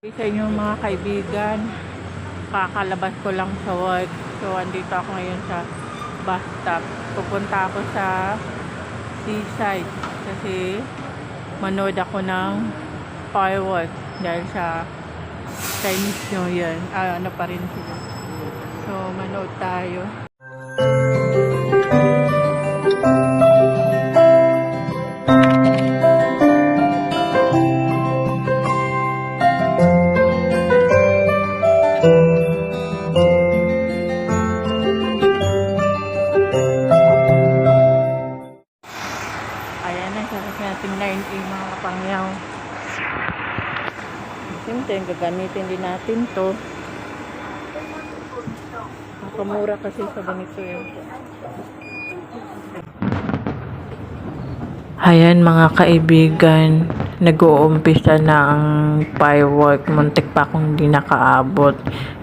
Sa inyo mga kaibigan, kakalabas ko lang sa work. So, andito ako ngayon sa bus stop. Pupunta ako sa seaside kasi manood ako ng firework dahil sa Chinese New Year. Ano pa rin sila. So, manood tayo. Ayan na, sarap natin 9A mga kapangyaw. Siyempre, gagamitin din natin to. Makamura kasi sa ganito yun. Ayan mga kaibigan, nag-uumpisa na ang firework. Muntik pa akong di nakaabot.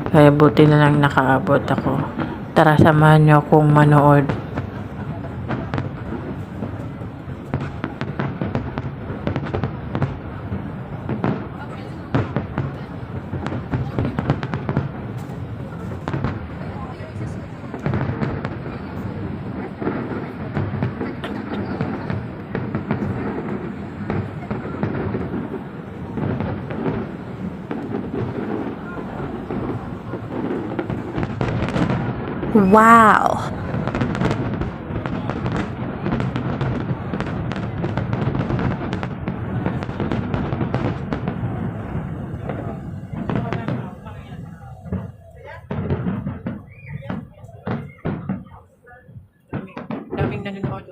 Kaya buti na lang nakaabot ako. Tara, samahan niyo akong manood. Wow! Daming nanonood.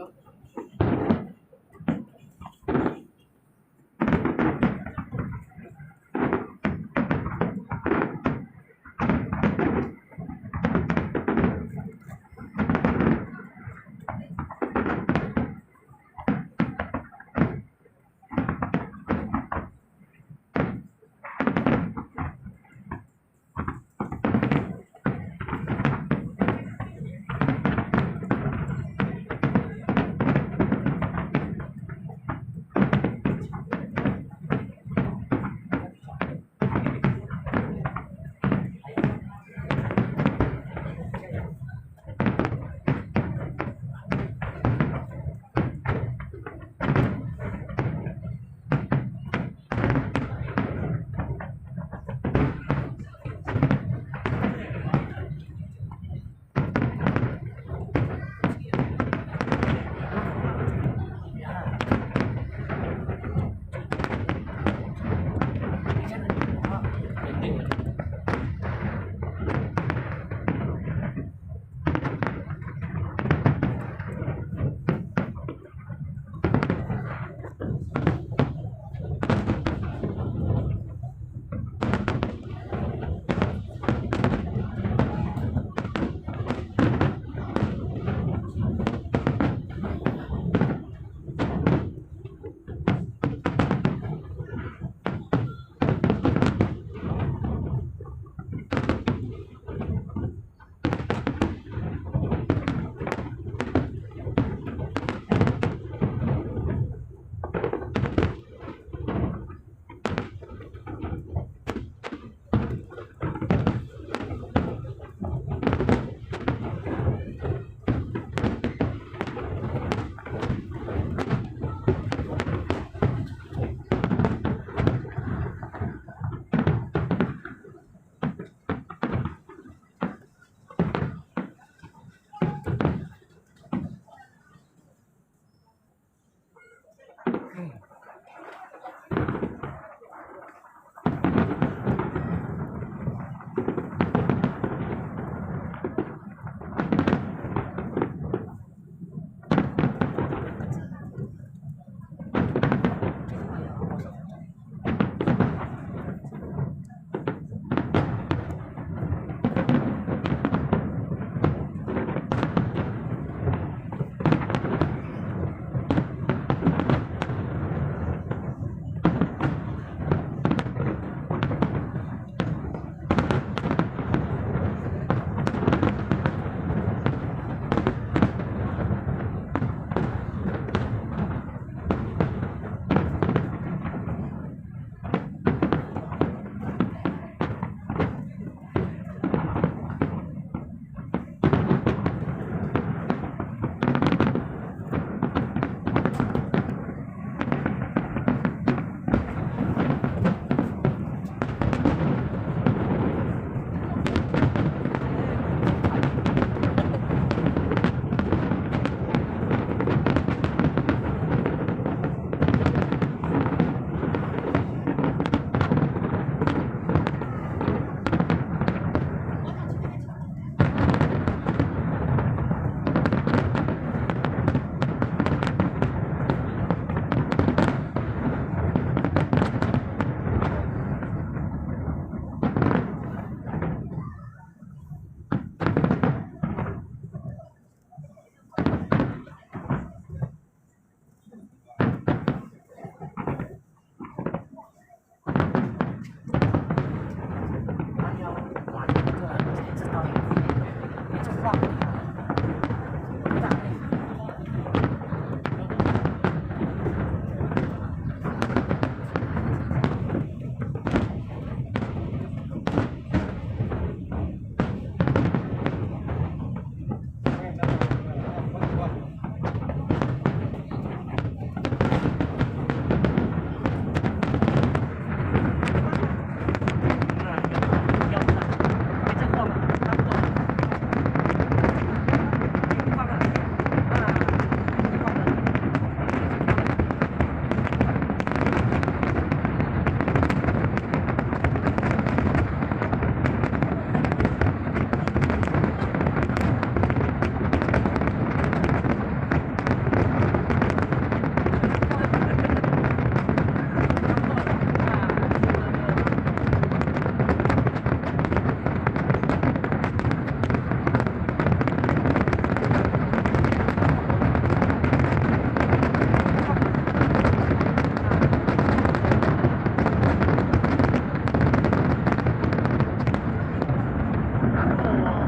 Oo.